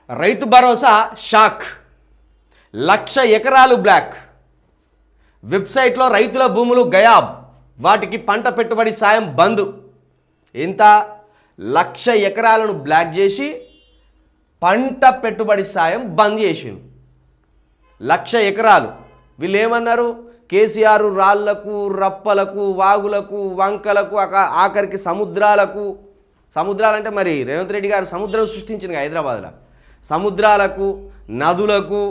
Rythu Bharosa shock, 1,00,000 ఎకరాలు black. వెబ్సైట్లో రైతుల భూములు గయాబ్, వాటికి పంట పెట్టుబడి సాయం బంద్. ఎంత? 1,00,000 ఎకరాలను బ్లాక్ చేసి పంట పెట్టుబడి సాయం బంద్ చేసిండు. 1,00,000 ఎకరాలు. వీళ్ళు ఏమన్నారు? కేసీఆర్ రాళ్లకు, రప్పలకు, వాగులకు, వంకలకు, ఆఖరికి సముద్రాలంటే మరి రేవంత్ రెడ్డి గారు సముద్రం సృష్టించింది హైదరాబాద్లో. సముద్రాలకు, నదులకు,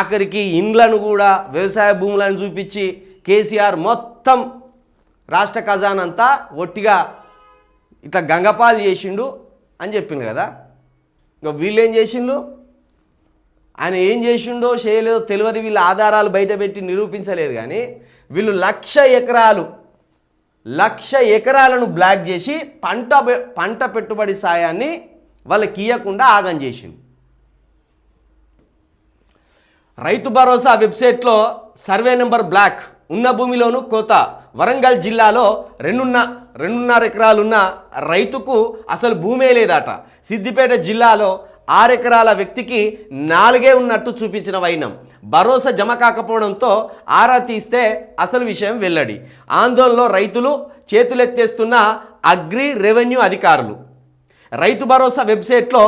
ఆఖరికి ఇండ్లను కూడా, వ్యవసాయ భూములను చూపించి కేసీఆర్ మొత్తం రాష్ట్ర ఖజానంతా ఒట్టిగా ఇట్లా గంగపాలు చేసిండు అని చెప్పిండు కదా. ఇంకా వీళ్ళు ఏం చేసిండు? ఆయన ఏం చేసిండో చేయలేదో తెలియదు, వీళ్ళ ఆధారాలు బయటపెట్టి నిరూపించలేదు. కానీ వీళ్ళు 1,00,000 ఎకరాలను బ్లాక్ చేసి పంట పెట్టుబడి సాయాన్ని వాళ్ళకి ఇవ్వకుండా ఆగం చేసిండు. రైతు భరోసా వెబ్సైట్లో సర్వే నెంబర్ బ్లాక్, ఉన్న భూమిలోనూ కోత. వరంగల్ జిల్లాలో 2.5 ఎకరాలున్న రైతుకు అసలు భూమే లేదట. సిద్దిపేట జిల్లాలో 6 ఎకరాల వ్యక్తికి 4 ఉన్నట్టు చూపించిన వైనం. భరోసా జమ కాకపోవడంతో ఆరా తీస్తే అసలు విషయం వెల్లడి. ఆందోళనలో రైతులు, చేతులెత్తేస్తున్న అగ్రి రెవెన్యూ అధికారులు. రైతు భరోసా వెబ్సైట్లో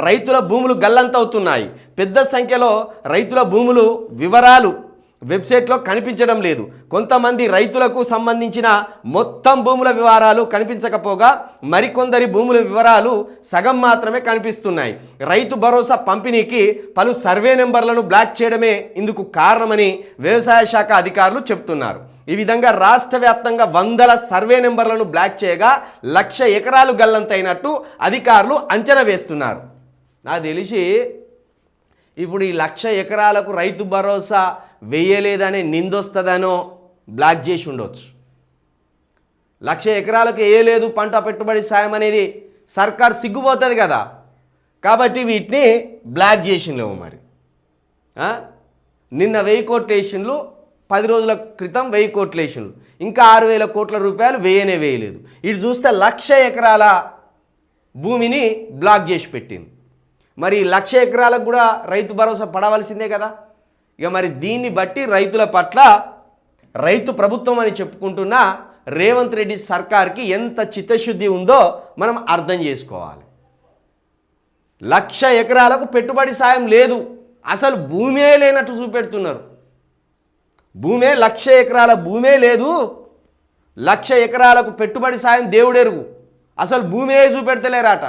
రైతుల భూములు గల్లంతవుతున్నాయి. పెద్ద సంఖ్యలో రైతుల భూములు వివరాలు వెబ్సైట్లో కనిపించడం లేదు. కొంతమంది రైతులకు సంబంధించిన మొత్తం భూముల వివరాలు కనిపించకపోగా మరికొందరి భూముల వివరాలు సగం మాత్రమే కనిపిస్తున్నాయి. రైతు భరోసా పంపిణీకి పలు సర్వే నెంబర్లను బ్లాక్ చేయడమే ఇందుకు కారణమని వ్యవసాయ శాఖ అధికారులు చెబుతున్నారు. ఈ విధంగా రాష్ట్ర వ్యాప్తంగా వందల సర్వే నెంబర్లను బ్లాక్ చేయగా 1,00,000 ఎకరాలు గల్లంతైనట్టు అధికారులు అంచనా వేస్తున్నారు. నాకు తెలిసి ఇప్పుడు ఈ 1,00,000 ఎకరాలకు రైతు భరోసా వేయలేదనే నిందొస్తుందనో బ్లాక్ చేసి ఉండొచ్చు. 1,00,000 ఎకరాలకు వేయలేదు పంట పెట్టుబడి సాయం అనేది సర్కార్ సిగ్గుపోతుంది కదా. కాబట్టి వీటిని బ్లాక్ చేసిండ్లేవు. మరి నిన్న 1,000 కోట్లు వేసిండ్లు, 10 రోజుల క్రితం 1,000 కోట్లు వేసిండ్లు, ఇంకా 6,000 కోట్ల రూపాయలు వేయలేదు. ఇటు చూస్తే 1,00,000 ఎకరాల భూమిని బ్లాక్ చేసి పెట్టింది. మరి 1,00,000 ఎకరాలకు కూడా రైతు భరోసా పడవలసిందే కదా. ఇక మరి దీన్ని బట్టి రైతుల పట్ల రైతు ప్రభుత్వం అని చెప్పుకుంటున్న రేవంత్ రెడ్డి సర్కార్కి ఎంత చిత్తశుద్ధి ఉందో మనం అర్థం చేసుకోవాలి. 1,00,000 ఎకరాలకు పెట్టుబడి సాయం లేదు, అసలు భూమే లేనట్టు చూపెడుతున్నారు. 1,00,000 ఎకరాల భూమే లేదు, 1,00,000 ఎకరాలకు పెట్టుబడి సాయం దేవుడెరుగు, అసలు భూమే చూపెడతలేరాట.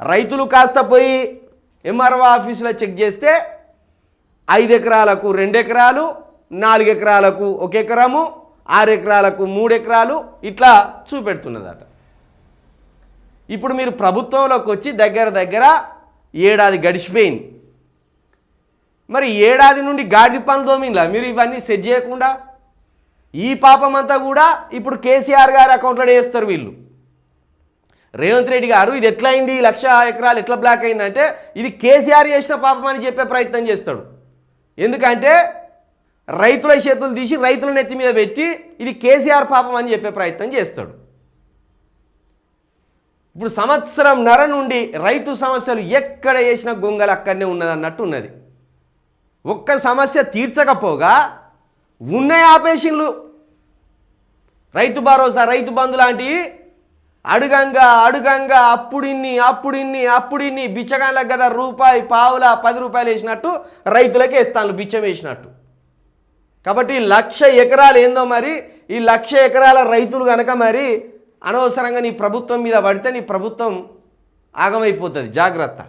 రైతులు కాస్త పోయి ఎంఆర్ఓ ఆఫీసులో చెక్ చేస్తే 5 ఎకరాలకు 2 ఎకరాలు, 4 ఎకరాలకు 1 ఎకరము, 6 ఎకరాలకు 3 ఎకరాలు ఇట్లా చూపెడుతున్నదట. ఇప్పుడు మీరు ప్రభుత్వంలోకి వచ్చి దగ్గర ఏడాది గడిచిపోయింది. మరి ఏడాది నుండి గాడి పనులు తోమిలా మీరు ఇవన్నీ సెట్ చేయకుండా. ఈ పాపమంతా కూడా ఇప్పుడు కేసీఆర్ గారి అకౌంట్లో వేస్తారు వీళ్ళు. రేవంత్ రెడ్డి గారు ఇది ఎట్లా అయింది, 1,00,000 ఎకరాలు ఎట్లా బ్లాక్ అయిందంటే ఇది కేసీఆర్ చేసిన పాపం అని చెప్పే ప్రయత్నం చేస్తాడు. ఎందుకంటే రైతుల చేతులు తీసి రైతుల నెత్తి మీద పెట్టి ఇది కేసీఆర్ పాపం అని చెప్పే ప్రయత్నం చేస్తాడు. ఇప్పుడు సంవత్సరంన్నర నుండి రైతు సమస్యలు ఎక్కడ వేసిన గొంగలు అక్కడనే ఉన్నదన్నట్టు ఉన్నది. ఒక్క సమస్య తీర్చకపోగా ఉన్నాయి ఆపేషన్లు. రైతు భరోసా, రైతు బంధు లాంటివి అడుగంగా అప్పుడిన్ని బిచ్చగాళ్ళకి కదా రూపాయి, పావుల, 10 రూపాయలు వేసినట్టు రైతులకే ఇస్తాను బిచ్చం వేసినట్టు. కాబట్టి 1,00,000 ఎకరాలు ఏందో మరి, ఈ 1,00,000 ఎకరాల రైతులు కనుక మరి అనవసరంగా నీ ప్రభుత్వం మీద పడితే నీ ప్రభుత్వం ఆగమైపోతుంది, జాగ్రత్త.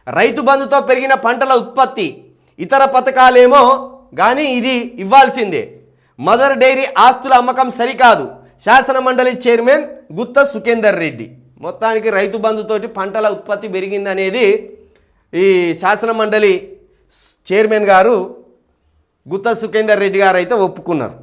రైతు బంధుతో పెరిగిన పంటల ఉత్పత్తి, ఇతర పథకాలేమో కానీ ఇది ఇవ్వాల్సిందే. మదర్ డైరీ ఆస్తుల అమ్మకం సరికాదు. శాసన మండలి చైర్మన్ గుత్త సుఖేందర్ రెడ్డి. మొత్తానికి రైతు బంధుతోటి పంటల ఉత్పత్తి పెరిగిందనేది ఈ శాసన మండలి చైర్మన్ గారు గుత్త సుఖేందర్ రెడ్డి గారు అయితే ఒప్పుకున్నారు.